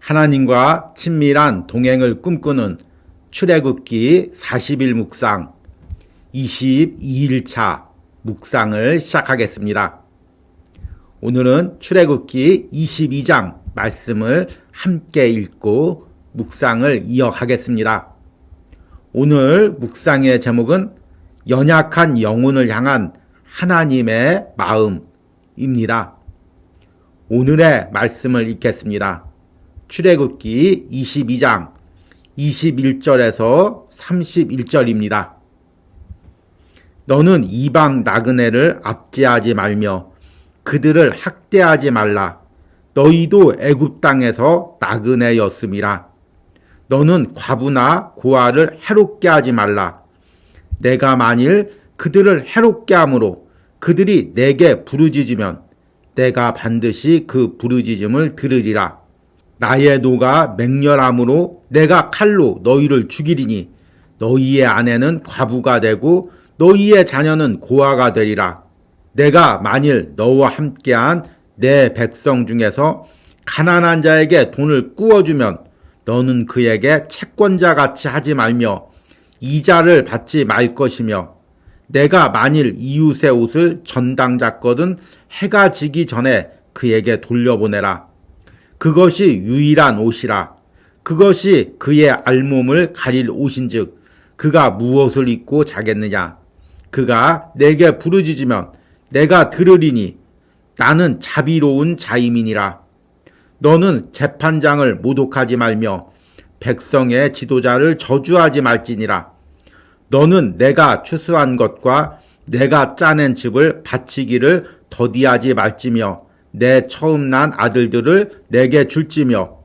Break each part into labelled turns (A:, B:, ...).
A: 하나님과 친밀한 동행을 꿈꾸는 출애굽기 40일 묵상 22일차 묵상을 시작하겠습니다. 오늘은 출애굽기 22장 말씀을 함께 읽고 묵상을 이어가겠습니다. 오늘 묵상의 제목은 연약한 영혼을 향한 하나님의 마음입니다. 오늘의 말씀을 읽겠습니다. 출애굽기 22장 21절에서 31절입니다. 너는 이방 나그네를 압제하지 말며 그들을 학대하지 말라. 너희도 애굽 땅에서 나그네였음이라. 너는 과부나 고아를 해롭게 하지 말라. 내가 만일 그들을 해롭게 함으로 그들이 내게 부르짖으면 내가 반드시 그 부르짖음을 들으리라. 나의 노가 맹렬함으로 내가 칼로 너희를 죽이리니 너희의 아내는 과부가 되고 너희의 자녀는 고아가 되리라. 내가 만일 너와 함께한 내 백성 중에서 가난한 자에게 돈을 꾸어주면 너는 그에게 채권자 같이 하지 말며 이자를 받지 말 것이며 내가 만일 이웃의 옷을 전당 잡거든 해가 지기 전에 그에게 돌려보내라. 그것이 유일한 옷이라. 그것이 그의 알몸을 가릴 옷인즉 그가 무엇을 입고 자겠느냐. 그가 내게 부르짖으면 내가 들으리니 나는 자비로운 자임이니라. 너는 재판장을 모독하지 말며 백성의 지도자를 저주하지 말지니라. 너는 내가 추수한 것과 내가 짜낸 즙을 바치기를 더디하지 말지며 내 처음 난 아들들을 내게 줄지며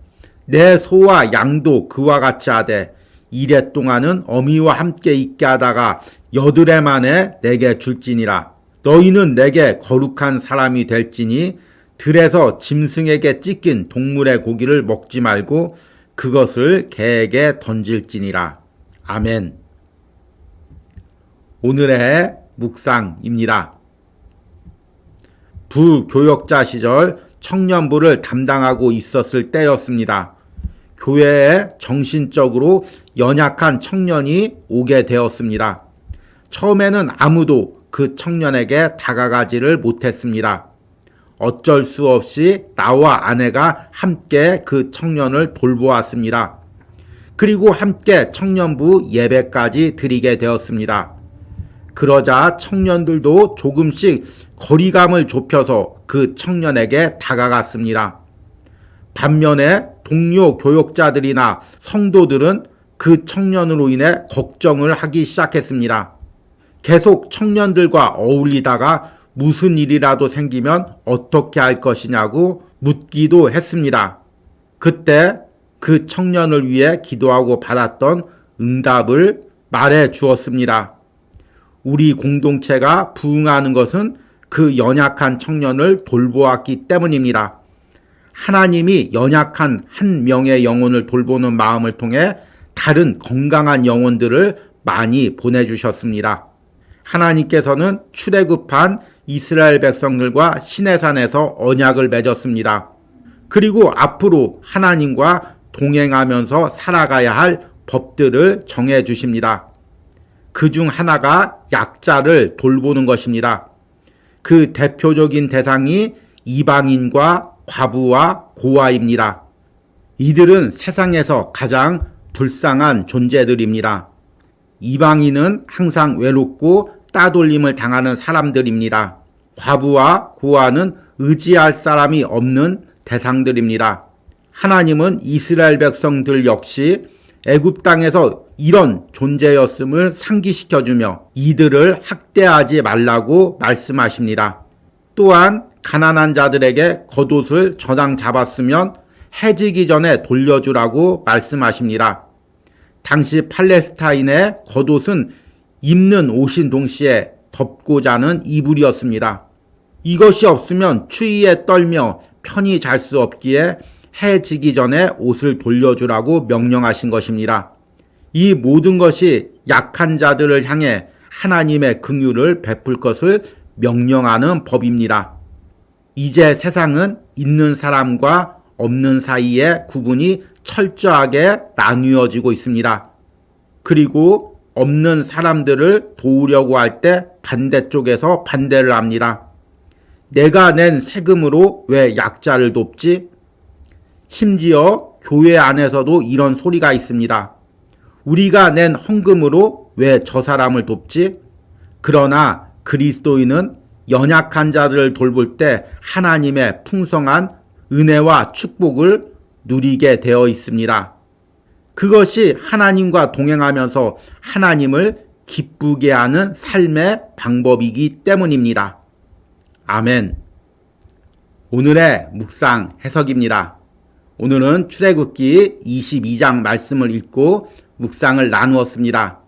A: 내 소와 양도 그와 같이 하되 이래 동안은 어미와 함께 있게 하다가 여드레 만에 내게 줄지니라. 너희는 내게 거룩한 사람이 될지니 들에서 짐승에게 찢긴 동물의 고기를 먹지 말고 그것을 개에게 던질지니라. 아멘. 오늘의 묵상입니다. 부교역자 시절 청년부를 담당하고 있었을 때였습니다. 교회에 정신적으로 연약한 청년이 오게 되었습니다. 처음에는 아무도 그 청년에게 다가가지를 못했습니다. 어쩔 수 없이 나와 아내가 함께 그 청년을 돌보았습니다. 그리고 함께 청년부 예배까지 드리게 되었습니다. 그러자 청년들도 조금씩 거리감을 좁혀서 그 청년에게 다가갔습니다. 반면에 동료 교역자들이나 성도들은 그 청년으로 인해 걱정을 하기 시작했습니다. 계속 청년들과 어울리다가 무슨 일이라도 생기면 어떻게 할 것이냐고 묻기도 했습니다. 그때 그 청년을 위해 기도하고 받았던 응답을 말해 주었습니다. 우리 공동체가 부응하는 것은 그 연약한 청년을 돌보았기 때문입니다. 하나님이 연약한 한 명의 영혼을 돌보는 마음을 통해 다른 건강한 영혼들을 많이 보내주셨습니다. 하나님께서는 출애굽한 이스라엘 백성들과 시내산에서 언약을 맺었습니다. 그리고 앞으로 하나님과 동행하면서 살아가야 할 법들을 정해 주십니다. 그중 하나가 약자를 돌보는 것입니다. 그 대표적인 대상이 이방인과 과부와 고아입니다. 이들은 세상에서 가장 불쌍한 존재들입니다. 이방인은 항상 외롭고 따돌림을 당하는 사람들입니다. 과부와 고아는 의지할 사람이 없는 대상들입니다. 하나님은 이스라엘 백성들 역시 애굽 땅에서 이런 존재였음을 상기시켜주며 이들을 학대하지 말라고 말씀하십니다. 또한 가난한 자들에게 겉옷을 저당 잡았으면 해지기 전에 돌려주라고 말씀하십니다. 당시 팔레스타인의 겉옷은 입는 옷인 동시에 덮고 자는 이불이었습니다. 이것이 없으면 추위에 떨며 편히 잘 수 없기에 해 지기 전에 옷을 돌려주라고 명령하신 것입니다. 이 모든 것이 약한 자들을 향해 하나님의 긍휼을 베풀 것을 명령하는 법입니다. 이제 세상은 있는 사람과 없는 사이에 구분이 철저하게 나뉘어지고 있습니다. 그리고 없는 사람들을 도우려고 할 때 반대쪽에서 반대를 합니다. 내가 낸 세금으로 왜 약자를 돕지? 심지어 교회 안에서도 이런 소리가 있습니다. 우리가 낸 헌금으로 왜 저 사람을 돕지? 그러나 그리스도인은 연약한 자들을 돌볼 때 하나님의 풍성한 은혜와 축복을 누리게 되어 있습니다. 그것이 하나님과 동행하면서 하나님을 기쁘게 하는 삶의 방법이기 때문입니다. 아멘. 오늘의 묵상 해석입니다. 오늘은 출애굽기 22장 말씀을 읽고 묵상을 나누었습니다.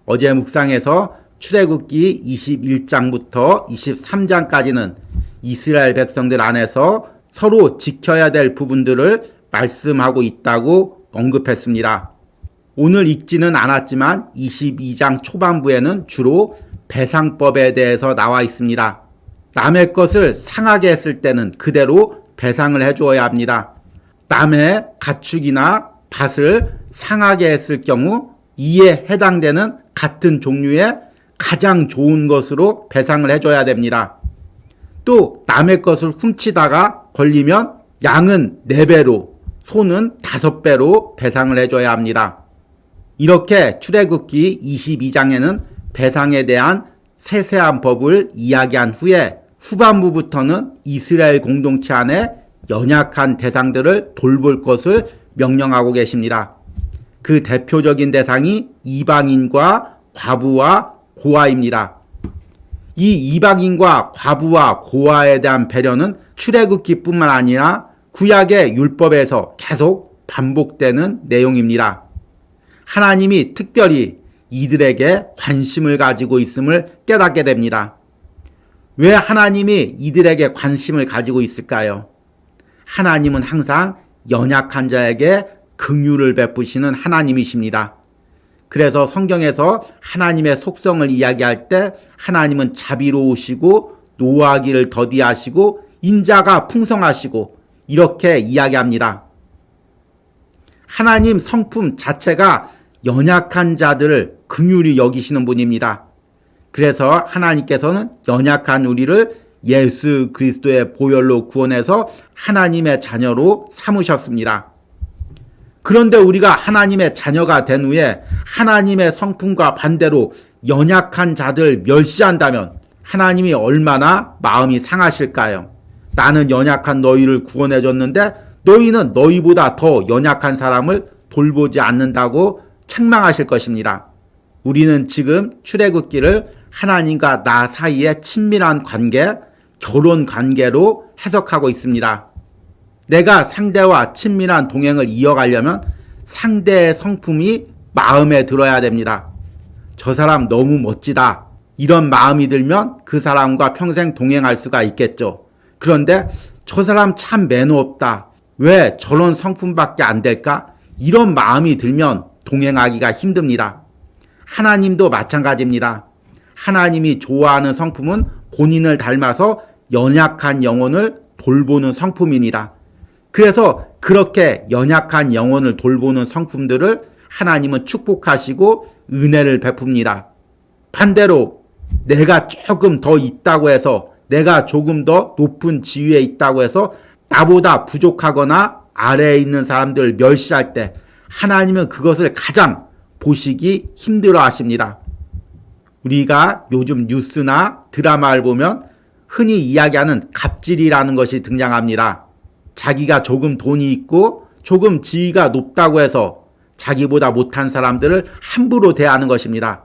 A: 어제 묵상에서 출애굽기 21장부터 23장까지는 이스라엘 백성들 안에서 서로 지켜야 될 부분들을 말씀하고 있다고 언급했습니다. 오늘 읽지는 않았지만 22장 초반부에는 주로 배상법에 대해서 나와 있습니다. 남의 것을 상하게 했을 때는 그대로 배상을 해주어야 합니다. 남의 가축이나 밭을 상하게 했을 경우 이에 해당되는 같은 종류의 가장 좋은 것으로 배상을 해줘야 됩니다. 또 남의 것을 훔치다가 걸리면 양은 4배로, 소는 5배로 배상을 해줘야 합니다. 이렇게 출애굽기 22장에는 배상에 대한 세세한 법을 이야기한 후에 후반부부터는 이스라엘 공동체 안에 연약한 대상들을 돌볼 것을 명령하고 계십니다. 그 대표적인 대상이 이방인과 과부와 고아입니다. 이 이방인과 과부와 고아에 대한 배려는 출애굽기뿐만 아니라 구약의 율법에서 계속 반복되는 내용입니다. 하나님이 특별히 이들에게 관심을 가지고 있음을 깨닫게 됩니다. 왜 하나님이 이들에게 관심을 가지고 있을까요? 하나님은 항상 연약한 자에게 긍휼을 베푸시는 하나님이십니다. 그래서 성경에서 하나님의 속성을 이야기할 때 하나님은 자비로우시고 노하기를 더디하시고 인자가 풍성하시고 이렇게 이야기합니다. 하나님 성품 자체가 연약한 자들을 긍휼히 여기시는 분입니다. 그래서 하나님께서는 연약한 우리를 예수 그리스도의 보혈로 구원해서 하나님의 자녀로 삼으셨습니다. 그런데 우리가 하나님의 자녀가 된 후에 하나님의 성품과 반대로 연약한 자들 멸시한다면 하나님이 얼마나 마음이 상하실까요? 나는 연약한 너희를 구원해줬는데 너희는 너희보다 더 연약한 사람을 돌보지 않는다고 책망하실 것입니다. 우리는 지금 출애굽기를 하나님과 나 사이의 친밀한 관계, 결혼 관계로 해석하고 있습니다. 내가 상대와 친밀한 동행을 이어가려면 상대의 성품이 마음에 들어야 됩니다. 저 사람 너무 멋지다. 이런 마음이 들면 그 사람과 평생 동행할 수가 있겠죠. 그런데 저 사람 참 매너 없다. 왜 저런 성품밖에 안 될까? 이런 마음이 들면 동행하기가 힘듭니다. 하나님도 마찬가지입니다. 하나님이 좋아하는 성품은 본인을 닮아서 연약한 영혼을 돌보는 성품입니다. 그래서 그렇게 연약한 영혼을 돌보는 성품들을 하나님은 축복하시고 은혜를 베풉니다. 반대로 내가 조금 더 있다고 해서 내가 조금 더 높은 지위에 있다고 해서 나보다 부족하거나 아래에 있는 사람들을 멸시할 때 하나님은 그것을 가장 보시기 힘들어 하십니다. 우리가 요즘 뉴스나 드라마를 보면 흔히 이야기하는 갑질이라는 것이 등장합니다. 자기가 조금 돈이 있고 조금 지위가 높다고 해서 자기보다 못한 사람들을 함부로 대하는 것입니다.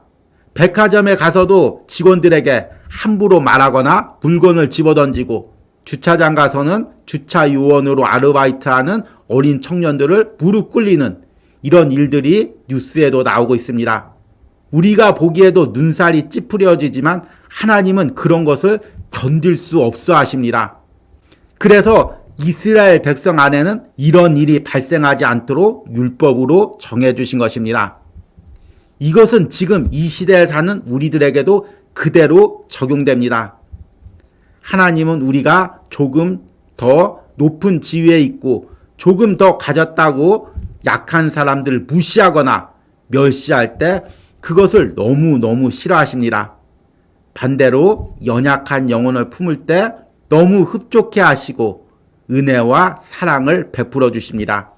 A: 백화점에 가서도 직원들에게 함부로 말하거나 물건을 집어던지고 주차장 가서는 주차 요원으로 아르바이트하는 어린 청년들을 무릎 꿇리는 이런 일들이 뉴스에도 나오고 있습니다. 우리가 보기에도 눈살이 찌푸려지지만 하나님은 그런 것을 견딜 수 없어 하십니다. 그래서 이스라엘 백성 안에는 이런 일이 발생하지 않도록 율법으로 정해주신 것입니다. 이것은 지금 이 시대에 사는 우리들에게도 그대로 적용됩니다. 하나님은 우리가 조금 더 높은 지위에 있고 조금 더 가졌다고 약한 사람들을 무시하거나 멸시할 때 그것을 너무너무 싫어하십니다. 반대로 연약한 영혼을 품을 때 너무 흡족해 하시고 은혜와 사랑을 베풀어 주십니다.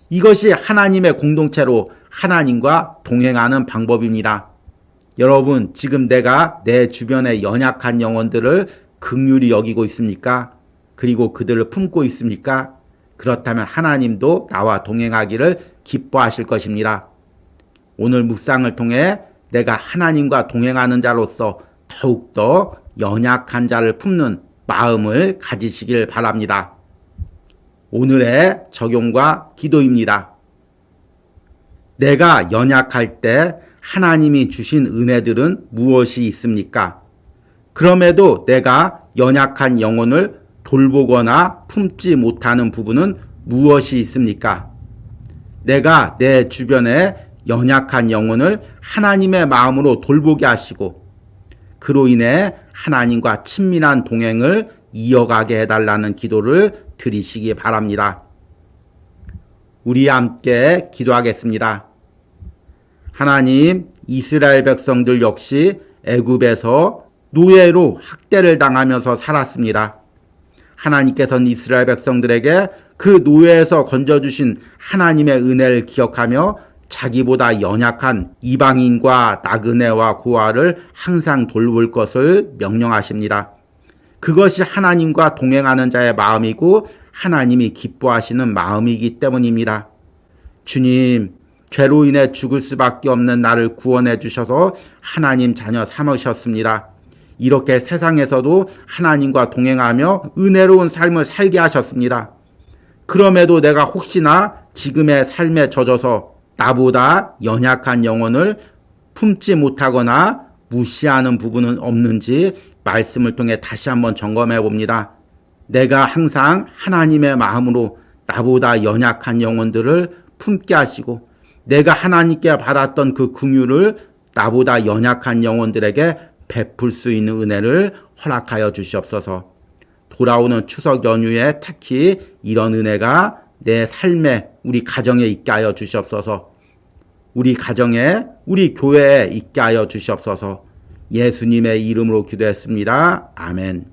A: 이것이 하나님의 공동체로 하나님과 동행하는 방법입니다. 여러분, 지금 내가 내 주변의 연약한 영혼들을 긍휼히 여기고 있습니까? 그리고 그들을 품고 있습니까? 그렇다면 하나님도 나와 동행하기를 기뻐하실 것입니다. 오늘 묵상을 통해 내가 하나님과 동행하는 자로서 더욱더 연약한 자를 품는 마음을 가지시길 바랍니다. 오늘의 적용과 기도입니다. 내가 연약할 때 하나님이 주신 은혜들은 무엇이 있습니까? 그럼에도 내가 연약한 영혼을 돌보거나 품지 못하는 부분은 무엇이 있습니까? 내가 내 주변에 연약한 영혼을 하나님의 마음으로 돌보게 하시고 그로 인해 하나님과 친밀한 동행을 이어가게 해달라는 기도를 드리시기 바랍니다. 우리 함께 기도하겠습니다. 하나님, 이스라엘 백성들 역시 애굽에서 노예로 학대를 당하면서 살았습니다. 하나님께서는 이스라엘 백성들에게 그 노예에서 건져주신 하나님의 은혜를 기억하며 자기보다 연약한 이방인과 나그네와 고아를 항상 돌볼 것을 명령하십니다. 그것이 하나님과 동행하는 자의 마음이고 하나님이 기뻐하시는 마음이기 때문입니다. 주님, 죄로 인해 죽을 수밖에 없는 나를 구원해 주셔서 하나님 자녀 삼으셨습니다. 이렇게 세상에서도 하나님과 동행하며 은혜로운 삶을 살게 하셨습니다. 그럼에도 내가 혹시나 지금의 삶에 젖어서 나보다 연약한 영혼을 품지 못하거나 무시하는 부분은 없는지 말씀을 통해 다시 한번 점검해 봅니다. 내가 항상 하나님의 마음으로 나보다 연약한 영혼들을 품게 하시고 내가 하나님께 받았던 그 긍휼을 나보다 연약한 영혼들에게 베풀 수 있는 은혜를 허락하여 주시옵소서. 돌아오는 추석 연휴에 특히 이런 은혜가 내 삶에 우리 가정에 있게 하여 주시옵소서. 우리 가정에 우리 교회에 있게 하여 주시옵소서. 예수님의 이름으로 기도했습니다. 아멘.